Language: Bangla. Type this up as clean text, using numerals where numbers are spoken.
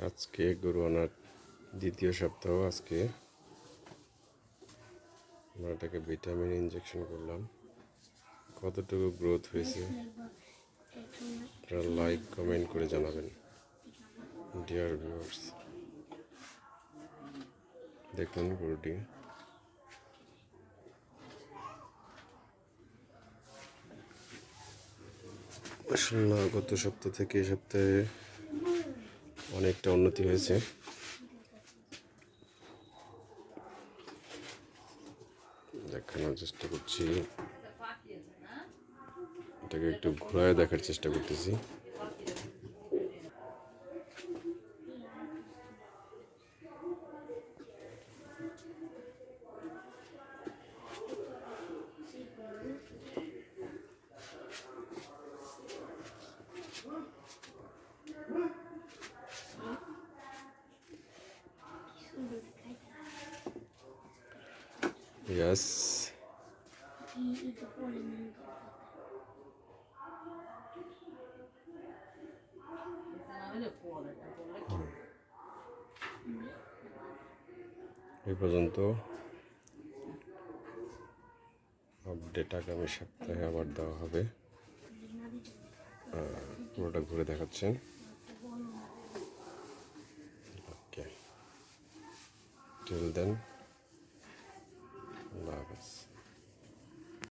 আজকে গরু আনার দ্বিতীয় সপ্তাহ। আজকে আমরা এটাকে ভিটামিন ইনজেকশন করলাম। কতটুকু গ্রোথ হয়েছে আপনারা লাইক কমেন্ট করে জানাবেন। ডিয়ার ভিউয়ার্স, দেখুন গরুটি মাশাআল্লাহ গত সপ্তাহ থেকে এই সপ্তাহে অনেকটা উন্নতি হয়েছে। দেখানোর চেষ্টা করছি, এটাকে একটু ঘোরায় দেখার চেষ্টা করতেছি। Yes. এই পর্যন্ত। আপডেট আগামী সপ্তাহে আবার দেওয়া হবে। পুরোটা ঘুরে দেখাচ্ছেন। ওকে, টিল দেন, আল্লাহ হাফেজ।